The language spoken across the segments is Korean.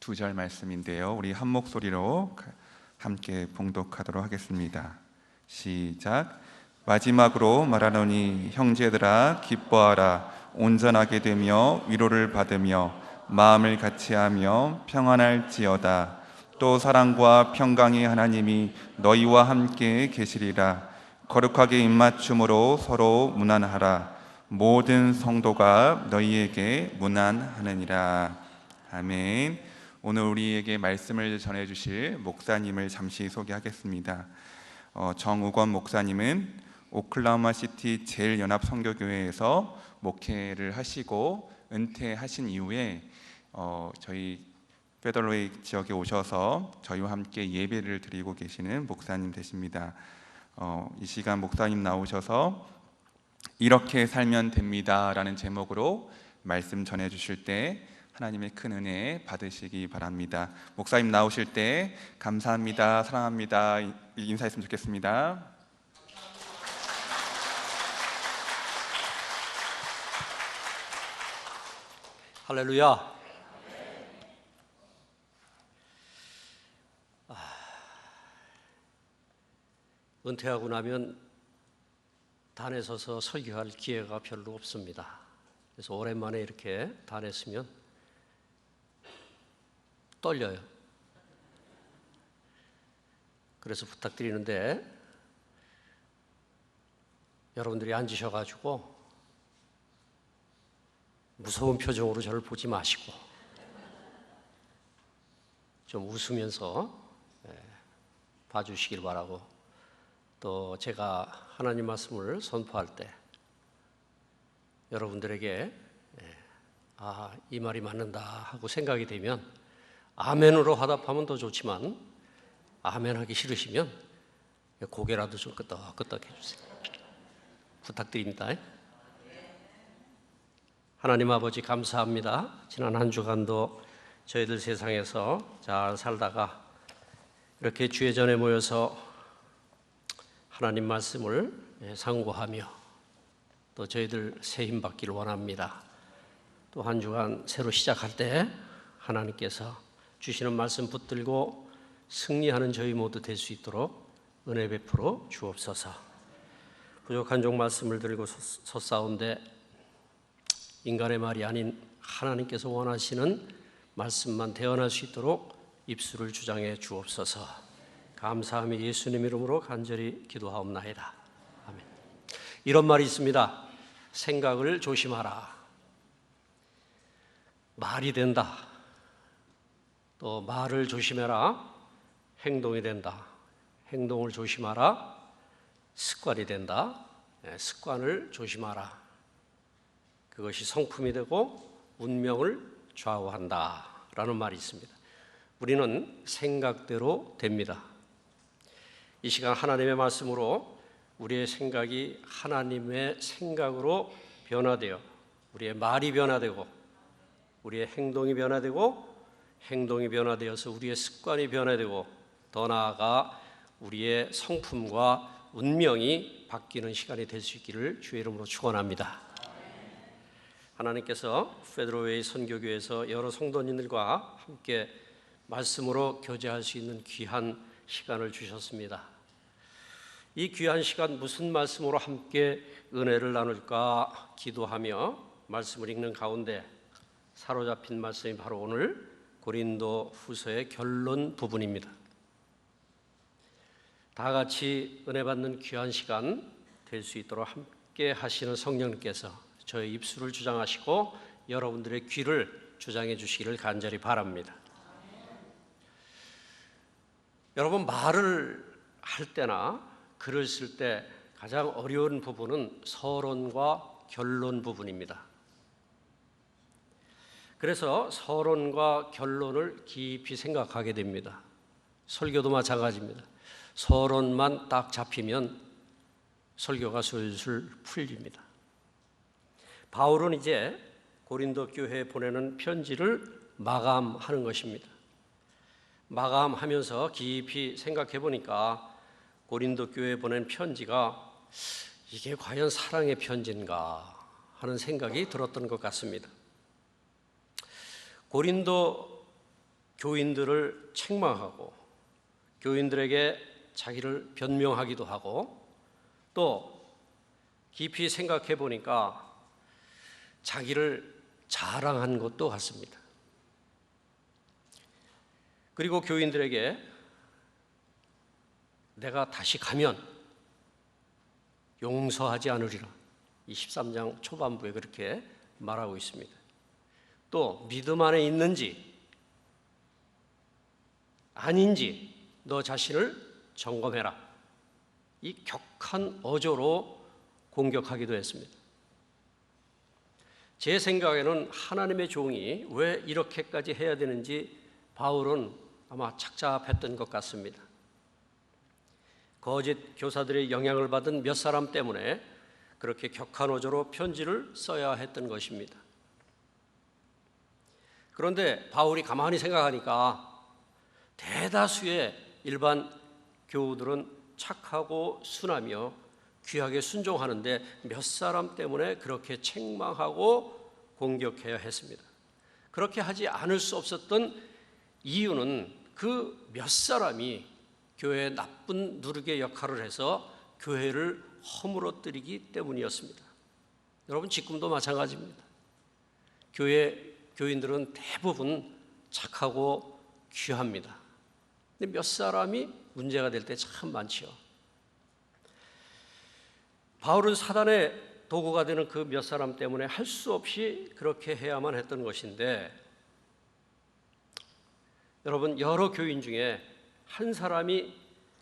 두 절 말씀인데요. 우리 한 목소리로 함께 봉독하도록 하겠습니다. 시작. 마지막으로 말하노니 형제들아 기뻐하라. 온전하게 되며 위로를 받으며 마음을 같이하며 평안할지어다. 또 사랑과 평강의 하나님이 너희와 함께 계시리라. 거룩하게 입맞춤으로 서로 문안하라. 모든 성도가 너희에게 문안하느니라. 아멘. 오늘 우리에게 말씀을 전해주실 목사님을 잠시 소개하겠습니다. 정우건 목사님은 오클라호마 시티 제일연합선교교회에서 목회를 하시고 은퇴하신 이후에 저희 페더럴웨이 지역에 오셔서 저희와 함께 예배를 드리고 계시는 목사님 되십니다. 이 시간 목사님 나오셔서 이렇게 살면 됩니다 라는 제목으로 말씀 전해주실 때 하나님의 큰 은혜 받으시기 바랍니다. 목사님 나오실 때 감사합니다, 사랑합니다 인사했으면 좋겠습니다. 할렐루야. 은퇴하고 나면 단에 서서 설교할 기회가 별로 없습니다. 그래서 오랜만에 이렇게 단에 서면 떨려요. 그래서 부탁드리는데 여러분들이 앉으셔가지고 무서운 표정으로 저를 보지 마시고 좀 웃으면서 봐주시길 바라고, 또 제가 하나님 말씀을 선포할 때 여러분들에게 이 말이 맞는다 하고 생각이 되면 아멘으로 화답하면 더 좋지만 아멘 하기 싫으시면 고개라도 좀 끄덕끄덕 해주세요. 부탁드립니다. 하나님 아버지 감사합니다. 지난 한 주간도 저희들 세상에서 잘 살다가 이렇게 주의 전에 모여서 하나님 말씀을 상고하며 또 저희들 새 힘 받기를 원합니다. 또 한 주간 새로 시작할 때 하나님께서 주시는 말씀 붙들고 승리하는 저희 모두 될 수 있도록 은혜 베풀어 주옵소서. 부족한 종 말씀을 들고 섰사온데 인간의 말이 아닌 하나님께서 원하시는 말씀만 대언할 수 있도록 입술을 주장해 주옵소서. 감사함이 예수님 이름으로 간절히 기도하옵나이다. 아멘. 이런 말이 있습니다. 생각을 조심하라. 말이 된다. 또 말을 조심해라. 행동이 된다. 행동을 조심하라. 습관이 된다. 습관을 조심하라. 그것이 성품이 되고 운명을 좌우한다 라는 말이 있습니다. 우리는 생각대로 됩니다. 이 시간 하나님의 말씀으로 우리의 생각이 하나님의 생각으로 변화되어 우리의 말이 변화되고 우리의 행동이 변화되고 행동이 변화되어서 우리의 습관이 변화되고 더 나아가 우리의 성품과 운명이 바뀌는 시간이 될 수 있기를 주의 이름으로 축원합니다. 하나님께서 페더럴웨이 선교교회에서 여러 성도님들과 함께 말씀으로 교제할 수 있는 귀한 시간을 주셨습니다. 이 귀한 시간 무슨 말씀으로 함께 은혜를 나눌까 기도하며 말씀을 읽는 가운데 사로잡힌 말씀이 바로 오늘 고린도 후서의 결론 부분입니다. 다 같이 은혜 받는 귀한 시간 될 수 있도록 함께 하시는 성령님께서 저의 입술을 주장하시고 여러분들의 귀를 주장해 주시기를 간절히 바랍니다. 여러분, 말을 할 때나 글을 쓸 때 가장 어려운 부분은 서론과 결론 부분입니다. 그래서 서론과 결론을 깊이 생각하게 됩니다. 설교도 마찬가지입니다. 서론만 딱 잡히면 설교가 술술 풀립니다. 바울은 이제 고린도 교회에 보내는 편지를 마감하는 것입니다. 마감하면서 깊이 생각해 보니까 고린도 교회에 보낸 편지가 이게 과연 사랑의 편지인가 하는 생각이 들었던 것 같습니다. 고린도 교인들을 책망하고 교인들에게 자기를 변명하기도 하고 또 깊이 생각해 보니까 자기를 자랑한 것도 같습니다. 그리고 교인들에게 내가 다시 가면 용서하지 않으리라. 이 13장 초반부에 그렇게 말하고 있습니다. 또 믿음 안에 있는지 아닌지 너 자신을 점검해라. 이 격한 어조로 공격하기도 했습니다. 제 생각에는 하나님의 종이 왜 이렇게까지 해야 되는지 바울은 아마 착잡했던 것 같습니다. 거짓 교사들의 영향을 받은 몇 사람 때문에 그렇게 격한 어조로 편지를 써야 했던 것입니다. 그런데 바울이 가만히 생각하니까 대다수의 일반 교우들은 착하고 순하며 귀하게 순종하는데 몇 사람 때문에 그렇게 책망하고 공격해야 했습니다. 그렇게 하지 않을 수 없었던 이유는 그 몇 사람이 교회의 나쁜 누르개 역할을 해서 교회를 허물어뜨리기 때문이었습니다. 여러분 지금도 마찬가지입니다. 교인들은 대부분 착하고 귀합니다. 근데 몇 사람이 문제가 될 때 참 많지요. 바울은 사단의 도구가 되는 그 몇 사람 때문에 할 수 없이 그렇게 해야만 했던 것인데 여러분 여러 교인 중에 한 사람이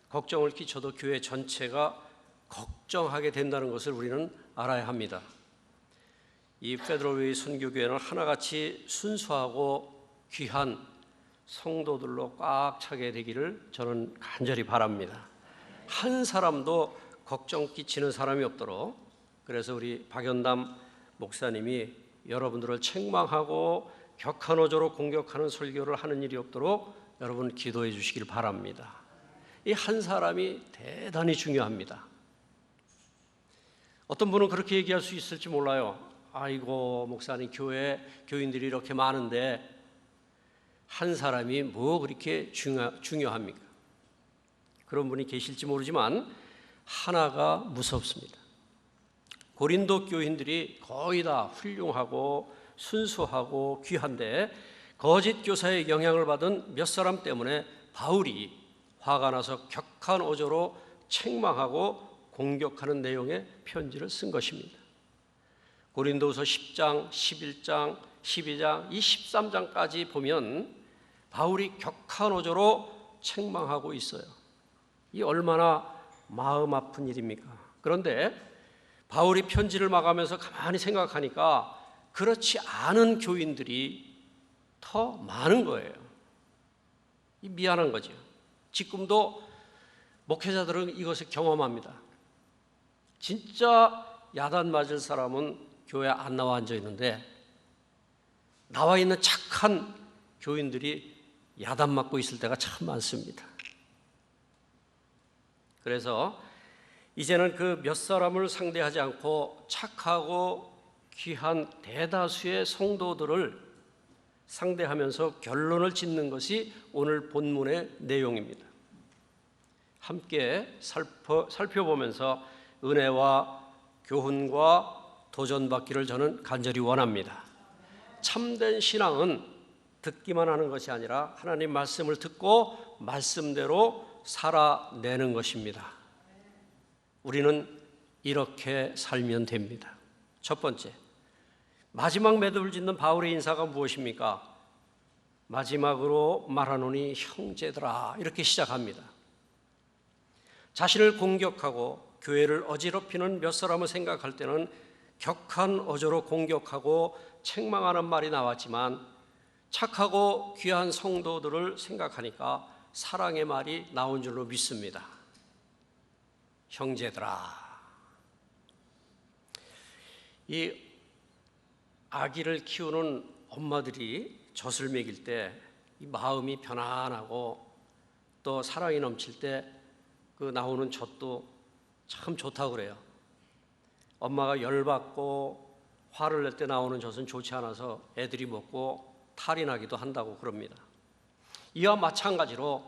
걱정을 끼쳐도 교회 전체가 걱정하게 된다는 것을 우리는 알아야 합니다. 이 페드로웨이 선교교회는 하나같이 순수하고 귀한 성도들로 꽉 차게 되기를 저는 간절히 바랍니다. 한 사람도 걱정 끼치는 사람이 없도록, 그래서 우리 박연담 목사님이 여러분들을 책망하고 격한 어조로 공격하는 설교를 하는 일이 없도록 여러분 기도해 주시길 바랍니다. 이 한 사람이 대단히 중요합니다. 어떤 분은 그렇게 얘기할 수 있을지 몰라요. 아이고 목사님 교회 교인들이 이렇게 많은데 한 사람이 뭐 그렇게 중요합니까? 그런 분이 계실지 모르지만 하나가 무섭습니다. 고린도 교인들이 거의 다 훌륭하고 순수하고 귀한데 거짓 교사의 영향을 받은 몇 사람 때문에 바울이 화가 나서 격한 어조로 책망하고 공격하는 내용의 편지를 쓴 것입니다. 고린도후서 10장, 11장, 12장, 이 13장까지 보면 바울이 격한 어조로 책망하고 있어요. 이 얼마나 마음 아픈 일입니까? 그런데 바울이 편지를 마감하면서 가만히 생각하니까 그렇지 않은 교인들이 더 많은 거예요. 이 미안한 거죠. 지금도 목회자들은 이것을 경험합니다. 진짜 야단 맞을 사람은 교회 안 나와 앉아 있는데 나와 있는 착한 교인들이 야단 맞고 있을 때가 참 많습니다. 그래서 이제는 그 몇 사람을 상대하지 않고 착하고 귀한 대다수의 성도들을 상대하면서 결론을 짓는 것이 오늘 본문의 내용입니다. 함께 살펴보면서 은혜와 교훈과 도전받기를 저는 간절히 원합니다. 참된 신앙은 듣기만 하는 것이 아니라 하나님 말씀을 듣고 말씀대로 살아내는 것입니다. 우리는 이렇게 살면 됩니다. 첫 번째, 마지막 매듭을 짓는 바울의 인사가 무엇입니까? 마지막으로 말하노니 형제들아, 이렇게 시작합니다. 자신을 공격하고 교회를 어지럽히는 몇 사람을 생각할 때는 격한 어조로 공격하고 책망하는 말이 나왔지만 착하고 귀한 성도들을 생각하니까 사랑의 말이 나온 줄로 믿습니다. 형제들아. 이 아기를 키우는 엄마들이 젖을 먹일 때 이 마음이 편안하고 또 사랑이 넘칠 때 그 나오는 젖도 참 좋다고 그래요. 엄마가 열받고 화를 낼 때 나오는 젖은 좋지 않아서 애들이 먹고 탈이 나기도 한다고 그럽니다. 이와 마찬가지로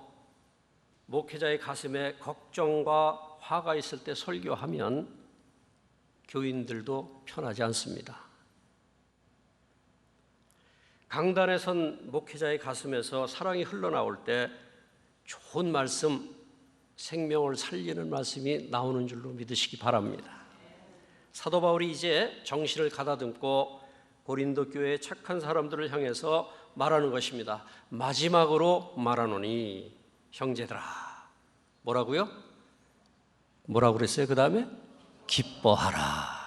목회자의 가슴에 걱정과 화가 있을 때 설교하면 교인들도 편하지 않습니다. 강단에 선 목회자의 가슴에서 사랑이 흘러나올 때 좋은 말씀, 생명을 살리는 말씀이 나오는 줄로 믿으시기 바랍니다. 사도 바울이 이제 정신을 가다듬고 고린도 교회의 착한 사람들을 향해서 말하는 것입니다. 마지막으로 말하노니 형제들아. 뭐라고요? 뭐라고 그랬어요? 그 다음에 기뻐하라.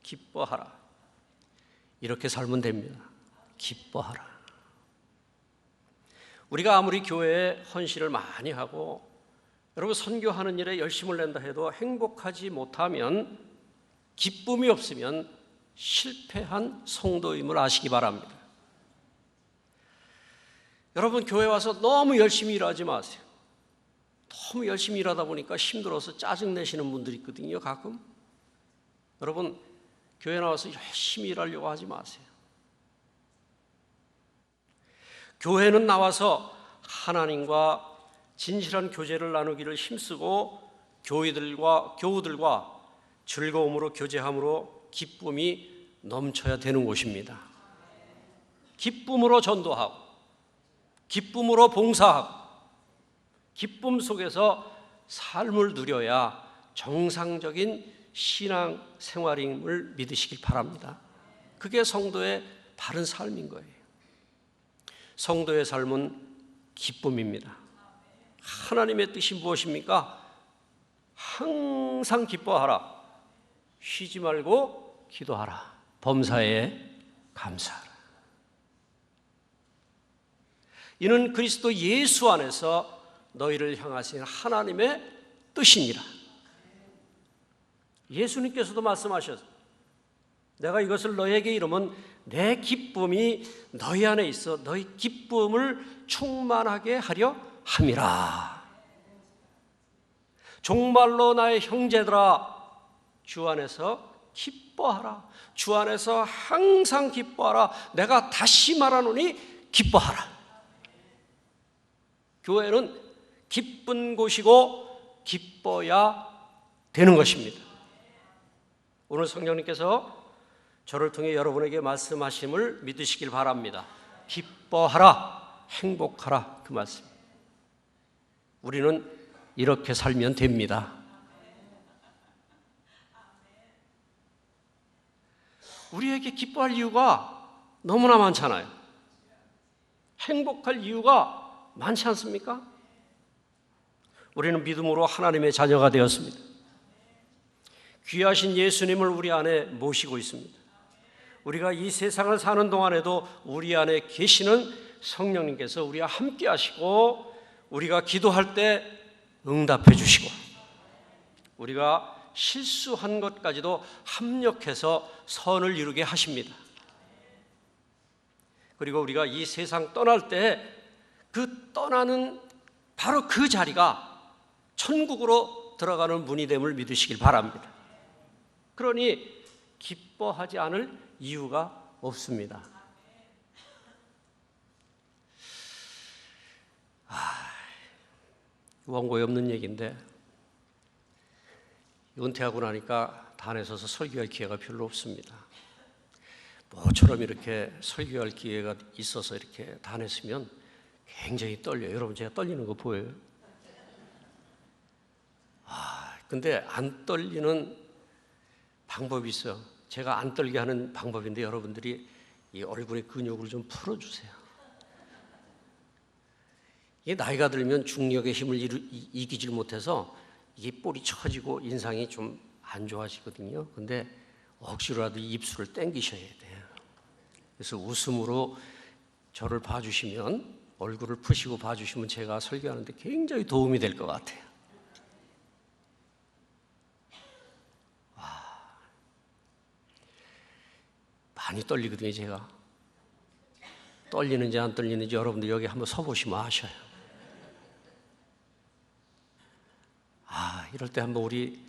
기뻐하라. 이렇게 살면 됩니다. 기뻐하라. 우리가 아무리 교회에 헌신을 많이 하고 여러분 선교하는 일에 열심을 낸다 해도 행복하지 못하면, 기쁨이 없으면 실패한 성도임을 아시기 바랍니다. 여러분 교회 와서 너무 열심히 일하지 마세요. 너무 열심히 일하다 보니까 힘들어서 짜증내시는 분들이 있거든요. 가끔. 여러분 교회 나와서 열심히 일하려고 하지 마세요. 교회는 나와서 하나님과 진실한 교제를 나누기를 힘쓰고 교우들과 즐거움으로 교제함으로 기쁨이 넘쳐야 되는 곳입니다. 기쁨으로 전도하고 기쁨으로 봉사하고 기쁨 속에서 삶을 누려야 정상적인 신앙 생활임을 믿으시길 바랍니다. 그게 성도의 바른 삶인 거예요. 성도의 삶은 기쁨입니다. 하나님의 뜻이 무엇입니까? 항상 기뻐하라. 쉬지 말고 기도하라. 범사에 감사하라. 이는 그리스도 예수 안에서 너희를 향하신 하나님의 뜻이니라. 예수님께서도 말씀하셨어요. 내가 이것을 너희에게 이르면 내 기쁨이 너희 안에 있어 너희 기쁨을 충만하게 하려 함이라. 정말로 나의 형제들아, 주 안에서 기뻐하라. 주 안에서 항상 기뻐하라. 내가 다시 말하노니 기뻐하라. 교회는 기쁜 곳이고 기뻐야 되는 것입니다. 오늘 성령님께서 저를 통해 여러분에게 말씀하심을 믿으시길 바랍니다. 기뻐하라, 행복하라, 그 말씀. 우리는 이렇게 살면 됩니다. 우리에게 기뻐할 이유가 너무나 많잖아요. 행복할 이유가 많지 않습니까? 우리는 믿음으로 하나님의 자녀가 되었습니다. 귀하신 예수님을 우리 안에 모시고 있습니다. 우리가 이 세상을 사는 동안에도 우리 안에 계시는 성령님께서 우리와 함께 하시고 우리가 기도할 때 응답해 주시고 우리가 실수한 것까지도 합력해서 선을 이루게 하십니다. 그리고 우리가 이 세상 떠날 때 그 떠나는 바로 그 자리가 천국으로 들어가는 문이 됨을 믿으시길 바랍니다. 그러니 기뻐하지 않을 이유가 없습니다. 원고에 없는 얘기인데 은퇴하고 나니까 단에 서서 설교할 기회가 별로 없습니다. 모처럼 이렇게 설교할 기회가 있어서 이렇게 단에 서면 굉장히 떨려요. 여러분 제가 떨리는 거 보여요? 근데 안 떨리는 방법이 있어요. 제가 안 떨게 하는 방법인데 여러분들이 이 얼굴의 근육을 좀 풀어주세요. 이게 나이가 들면 중력의 힘을 이기질 못해서 이게 볼이 처지고 인상이 좀 안 좋아지거든요. 근데 억지로라도 입술을 당기셔야 돼요. 그래서 웃음으로 저를 봐주시면, 얼굴을 푸시고 봐주시면 제가 설교하는데 굉장히 도움이 될 것 같아요. 많이 떨리거든요. 제가 떨리는지 안 떨리는지 여러분들 여기 한번 서보시면 아셔요. 이럴 때 한번 우리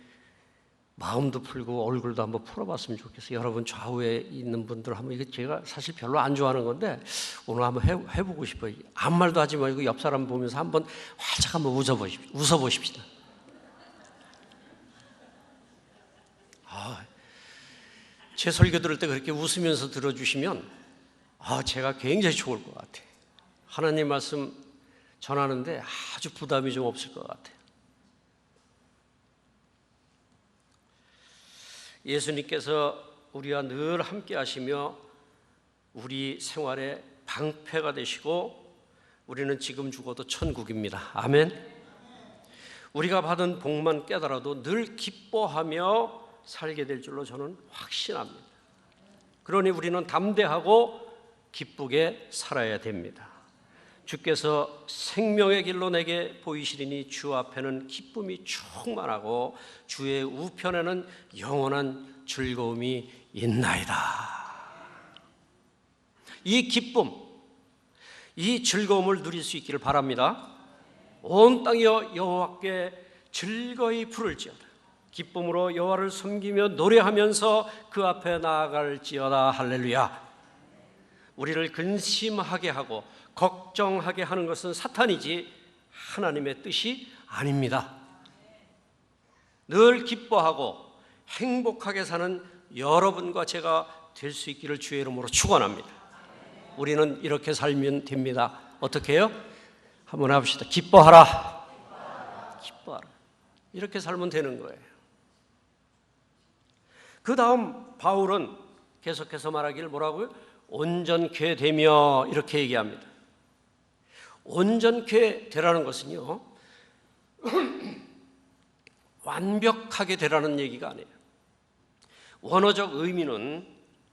마음도 풀고 얼굴도 한번 풀어봤으면 좋겠어요. 여러분 좌우에 있는 분들 한번, 이거 제가 사실 별로 안 좋아하는 건데 오늘 한번 해보고 싶어요. 아무 말도 하지 말고 옆 사람 보면서 한번 활짝 한번 웃어보십시다. 제 설교 들을 때 그렇게 웃으면서 들어주시면 제가 굉장히 좋을 것 같아요. 하나님 말씀 전하는데 아주 부담이 좀 없을 것 같아요. 예수님께서 우리와 늘 함께 하시며 우리 생활의 방패가 되시고 우리는 지금 죽어도 천국입니다. 아멘. 우리가 받은 복만 깨달아도 늘 기뻐하며 살게 될 줄로 저는 확신합니다. 그러니 우리는 담대하고 기쁘게 살아야 됩니다. 주께서 생명의 길로 내게 보이시리니 주 앞에는 기쁨이 충만하고 주의 우편에는 영원한 즐거움이 있나이다. 이 기쁨, 이 즐거움을 누릴 수 있기를 바랍니다. 온 땅이여 여호와께 즐거이 부를지어다. 기쁨으로 여호와를 섬기며 노래하면서 그 앞에 나아갈지어다. 할렐루야. 우리를 근심하게 하고 걱정하게 하는 것은 사탄이지 하나님의 뜻이 아닙니다. 늘 기뻐하고 행복하게 사는 여러분과 제가 될 수 있기를 주의 이름으로 축원합니다. 우리는 이렇게 살면 됩니다. 어떻게 해요? 한번 해봅시다. 기뻐하라. 기뻐하라. 이렇게 살면 되는 거예요. 그 다음 바울은 계속해서 말하기를 뭐라고요? 온전케 되며 이렇게 얘기합니다. 온전케 되라는 것은요, 완벽하게 되라는 얘기가 아니에요. 원어적 의미는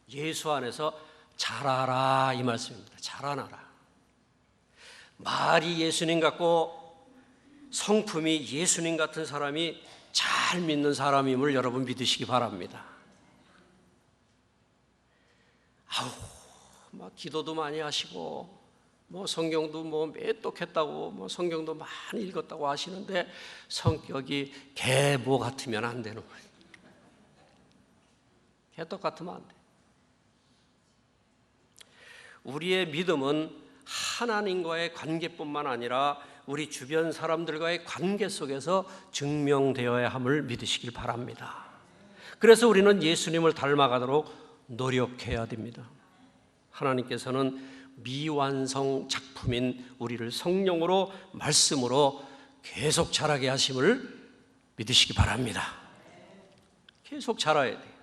예수 안에서 자라라 이 말씀입니다. 자라나라. 말이 예수님 같고 성품이 예수님 같은 사람이 잘 믿는 사람임을 여러분 믿으시기 바랍니다. 막 기도도 많이 하시고 성경도 매똑했다고 성경도 많이 읽었다고 하시는데 성격이 개모 같으면 안 되는 거예요. 개떡 같으면 안 돼. 우리의 믿음은 하나님과의 관계뿐만 아니라 우리 주변 사람들과의 관계 속에서 증명되어야 함을 믿으시길 바랍니다. 그래서 우리는 예수님을 닮아가도록 노력해야 됩니다. 하나님께서는 미완성 작품인 우리를 성령으로 말씀으로 계속 자라게 하심을 믿으시기 바랍니다. 계속 자라야 돼요.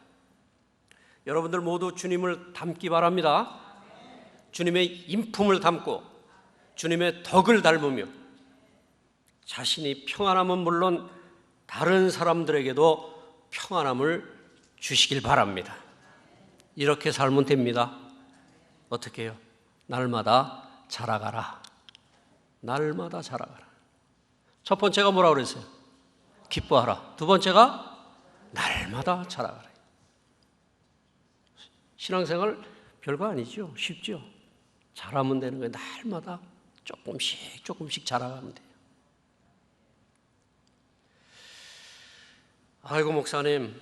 여러분들 모두 주님을 닮기 바랍니다. 주님의 인품을 닮고 주님의 덕을 닮으며 자신이 평안함은 물론 다른 사람들에게도 평안함을 주시길 바랍니다. 이렇게 살면 됩니다. 어떻게 해요? 날마다 자라가라. 날마다 자라가라. 첫 번째가 뭐라고 그랬어요? 기뻐하라. 두 번째가 날마다 자라가라. 신앙생활 별거 아니죠. 쉽죠. 잘하면 되는 거예요. 날마다 조금씩 자라가면 돼요. 아이고 목사님,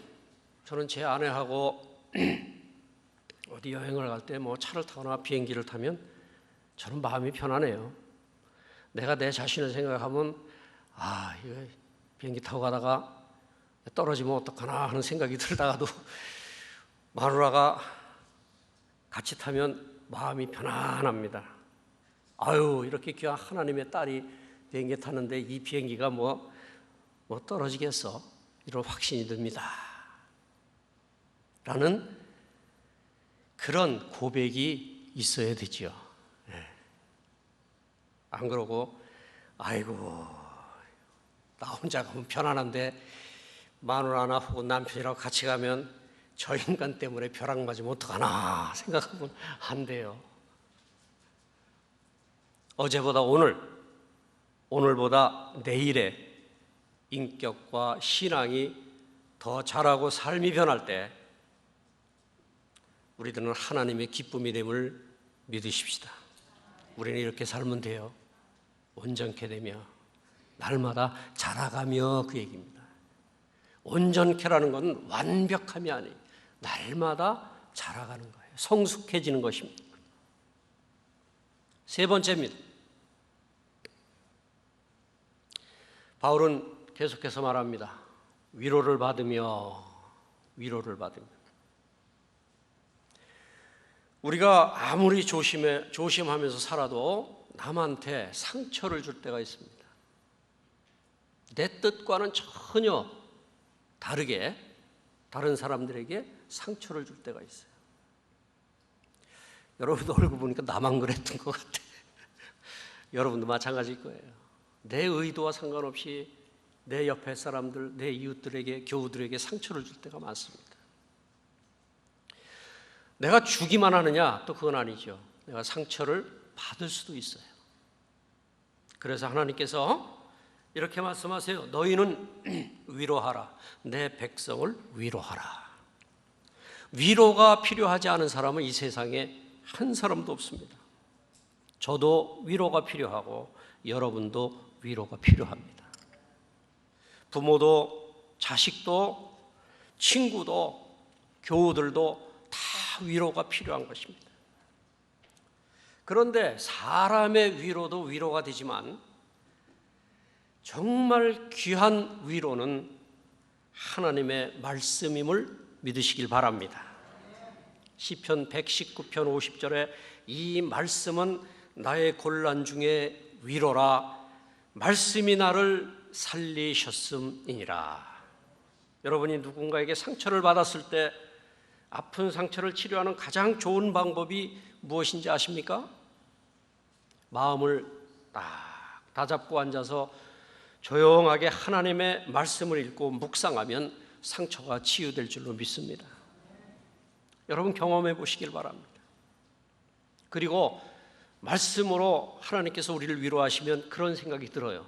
저는 제 아내하고 어디 여행을 갈 때 차를 타거나 비행기를 타면 저는 마음이 편안해요. 내가 내 자신을 생각하면 이거 비행기 타고 가다가 떨어지면 어떡하나 하는 생각이 들다가도 마누라가 같이 타면 마음이 편안합니다. 이렇게 귀한 하나님의 딸이 비행기 타는데 이 비행기가 떨어지겠어? 이런 확신이 듭니다. 라는 그런 고백이 있어야 되죠. 안 그러고 아이고 나 혼자 가면 편안한데 마누라나 혹은 남편이랑 같이 가면 저 인간 때문에 벼락 맞으면 어떡하나 생각하면 안 돼요. 어제보다 오늘보다 내일의 인격과 신앙이 더 자라고 삶이 변할 때 우리들은 하나님의 기쁨이 됨을 믿으십시다. 우리는 이렇게 살면 돼요. 온전케 되며 날마다 자라가며 그 얘기입니다. 온전케라는 건 완벽함이 아니에요. 날마다 자라가는 거예요. 성숙해지는 것입니다. 세 번째입니다. 바울은 계속해서 말합니다. 위로를 받으며. 우리가 아무리 조심하면서 살아도 남한테 상처를 줄 때가 있습니다. 내 뜻과는 전혀 다르게 다른 사람들에게 상처를 줄 때가 있어요. 여러분도 얼굴 보니까 나만 그랬던 것 같아. 여러분도 마찬가지일 거예요. 내 의도와 상관없이 내 옆에 사람들, 내 이웃들에게, 교우들에게 상처를 줄 때가 많습니다. 내가 주기만 하느냐? 또 그건 아니죠. 내가 상처를 받을 수도 있어요. 그래서 하나님께서 이렇게 말씀하세요. 너희는 위로하라. 내 백성을 위로하라. 위로가 필요하지 않은 사람은 이 세상에 한 사람도 없습니다. 저도 위로가 필요하고 여러분도 위로가 필요합니다. 부모도 자식도 친구도 교우들도 다 위로가 필요한 것입니다. 그런데 사람의 위로도 위로가 되지만 정말 귀한 위로는 하나님의 말씀임을 믿으시길 바랍니다. 시편 119편 50절에 이 말씀은 나의 곤란 중에 위로라. 말씀이 나를 살리셨음이니라. 여러분이 누군가에게 상처를 받았을 때 아픈 상처를 치료하는 가장 좋은 방법이 무엇인지 아십니까? 마음을 딱 다잡고 앉아서 조용하게 하나님의 말씀을 읽고 묵상하면 상처가 치유될 줄로 믿습니다. 여러분 경험해 보시길 바랍니다. 그리고 말씀으로 하나님께서 우리를 위로하시면 그런 생각이 들어요.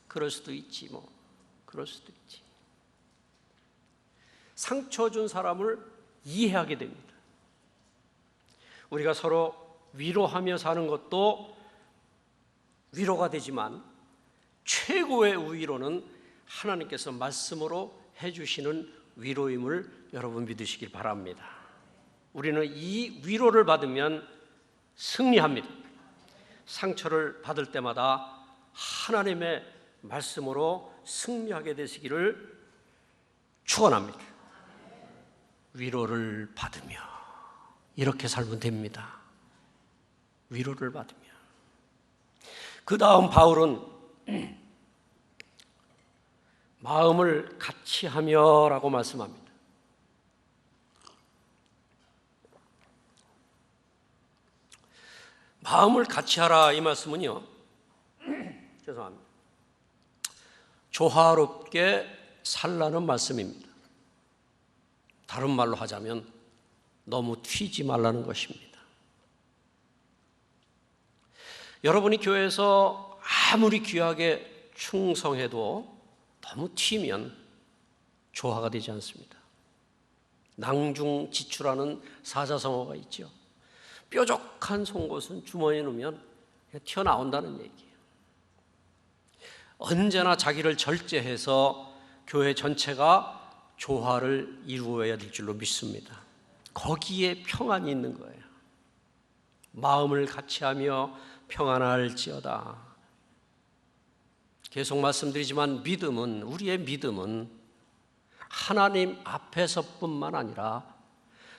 그럴 수도 있지 뭐. 그럴 수도 있지. 상처 준 사람을 이해하게 됩니다. 우리가 서로 위로하며 사는 것도 위로가 되지만 최고의 위로는 하나님께서 말씀으로 해주시는 위로임을 여러분 믿으시길 바랍니다. 우리는 이 위로를 받으면 승리합니다. 상처를 받을 때마다 하나님의 말씀으로 승리하게 되시기를 축원합니다. 위로를 받으며 이렇게 살면 됩니다. 위로를 받으며. 그 다음 바울은 마음을 같이 하며라고 말씀합니다. 마음을 같이 하라 이 말씀은요. 죄송합니다. 조화롭게 살라는 말씀입니다. 다른 말로 하자면 너무 튀지 말라는 것입니다. 여러분이 교회에서 아무리 귀하게 충성해도 너무 튀면 조화가 되지 않습니다. 낭중지추라는 사자성어가 있죠. 뾰족한 송곳은 주머니에 넣으면 튀어나온다는 얘기예요. 언제나 자기를 절제해서 교회 전체가 조화를 이루어야 될 줄로 믿습니다. 거기에 평안이 있는 거예요. 마음을 같이하며 평안할지어다. 계속 말씀드리지만 우리의 믿음은 하나님 앞에서뿐만 아니라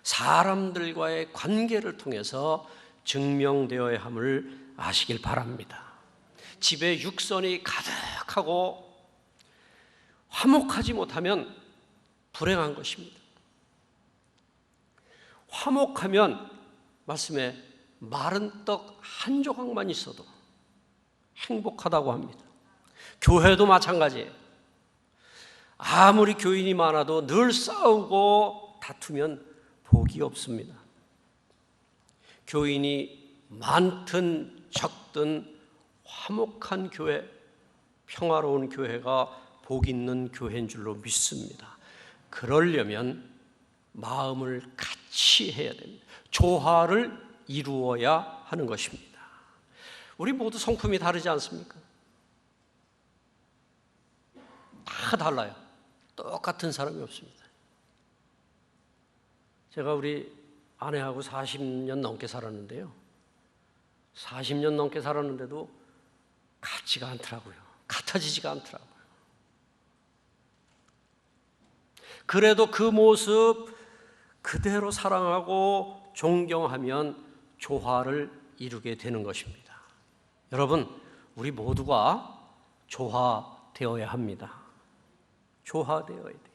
사람들과의 관계를 통해서 증명되어야 함을 아시길 바랍니다. 집에 육선이 가득하고 화목하지 못하면 불행한 것입니다. 화목하면 말씀에 마른 떡 한 조각만 있어도 행복하다고 합니다. 교회도 마찬가지예요. 아무리 교인이 많아도 늘 싸우고 다투면 복이 없습니다. 교인이 많든 적든 화목한 교회, 평화로운 교회가 복 있는 교회인 줄로 믿습니다. 그러려면 마음을 같이 해야 됩니다. 조화를 이루어야 하는 것입니다. 우리 모두 성품이 다르지 않습니까? 다 달라요. 똑같은 사람이 없습니다. 제가 우리 아내하고 40년 넘게 살았는데요. 40년 넘게 살았는데도 같지가 않더라고요. 같아지지가 않더라고요. 그래도 그 모습 그대로 사랑하고 존경하면 조화를 이루게 되는 것입니다. 여러분, 우리 모두가 조화되어야 합니다. 조화되어야 돼요.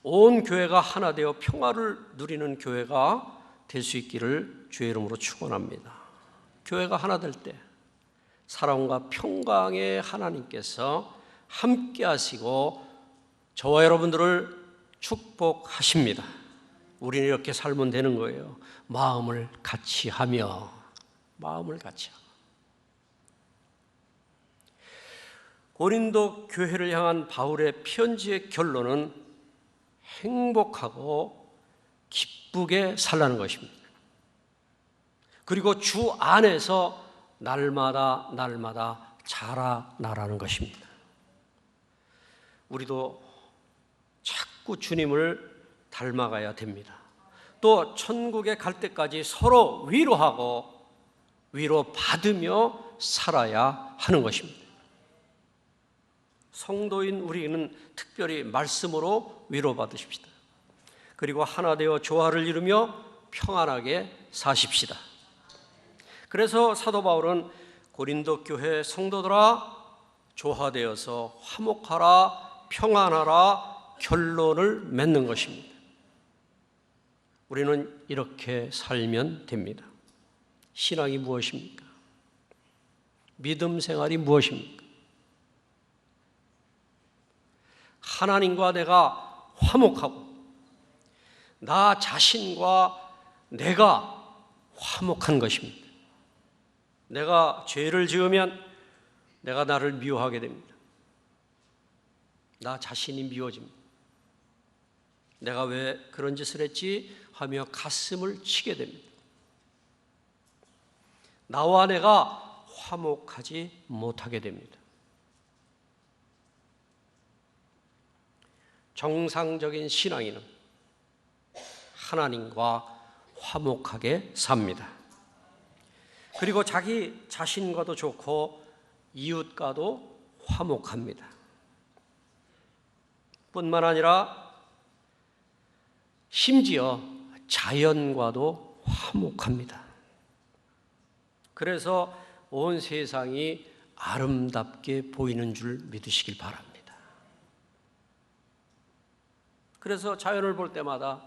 온 교회가 하나 되어 평화를 누리는 교회가 될 수 있기를 주의 이름으로 축원합니다. 교회가 하나 될 때 사랑과 평강의 하나님께서 함께 하시고 저와 여러분들을 축복하십니다. 우리는 이렇게 살면 되는 거예요. 마음을 같이 하며, 마음을 같이 하며. 고린도 교회를 향한 바울의 편지의 결론은 행복하고 기쁘게 살라는 것입니다. 그리고 주 안에서 날마다 자라나라는 것입니다. 우리도 자꾸 주님을 닮아가야 됩니다. 또 천국에 갈 때까지 서로 위로하고 위로받으며 살아야 하는 것입니다. 성도인 우리는 특별히 말씀으로 위로받으십시다. 그리고 하나 되어 조화를 이루며 평안하게 사십시다. 그래서 사도 바울은 고린도 교회 성도들아 조화되어서 화목하라 평안하라 결론을 맺는 것입니다. 우리는 이렇게 살면 됩니다. 신앙이 무엇입니까? 믿음 생활이 무엇입니까? 하나님과 내가 화목하고 나 자신과 내가 화목한 것입니다. 내가 죄를 지으면 내가 나를 미워하게 됩니다. 나 자신이 미워집니다. 내가 왜 그런 짓을 했지 하며 가슴을 치게 됩니다. 나와 내가 화목하지 못하게 됩니다. 정상적인 신앙인은 하나님과 화목하게 삽니다. 그리고 자기 자신과도 좋고 이웃과도 화목합니다. 뿐만 아니라 심지어 자연과도 화목합니다. 그래서 온 세상이 아름답게 보이는 줄 믿으시길 바랍니다. 그래서 자연을 볼 때마다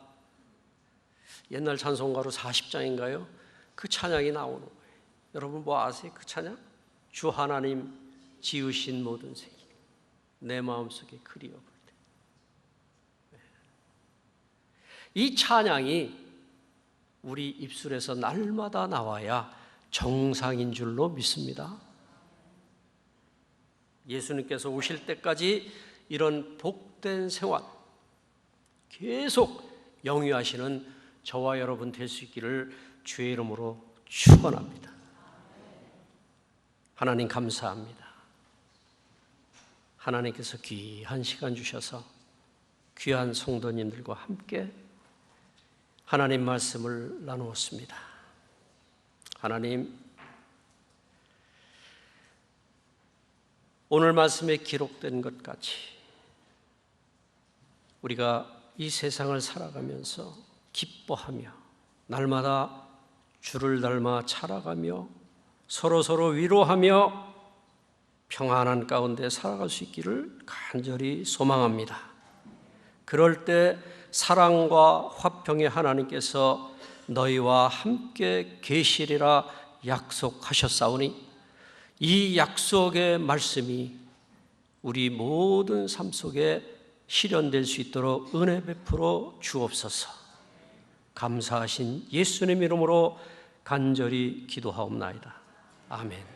옛날 찬송가로 40장인가요? 그 찬양이 나오는 거예요. 여러분 뭐 아세요? 그 찬양? 주 하나님 지으신 모든 세계 내 마음속에 그리워 볼 때. 이 찬양이 우리 입술에서 날마다 나와야 정상인 줄로 믿습니다. 예수님께서 오실 때까지 이런 복된 생활 계속 영위하시는 저와 여러분 될 수 있기를 주의 이름으로 축원합니다. 하나님 감사합니다. 하나님께서 귀한 시간 주셔서 귀한 성도님들과 함께 하나님 말씀을 나누었습니다. 하나님, 오늘 말씀에 기록된 것 같이 우리가 이 세상을 살아가면서 기뻐하며 날마다 주를 닮아 자라가며 서로 위로하며 평안한 가운데 살아갈 수 있기를 간절히 소망합니다. 그럴 때 사랑과 화평의 하나님께서 너희와 함께 계시리라 약속하셨사오니 이 약속의 말씀이 우리 모든 삶 속에 실현될 수 있도록 은혜 베풀어 주옵소서. 감사하신 예수님 이름으로 간절히 기도하옵나이다. 아멘.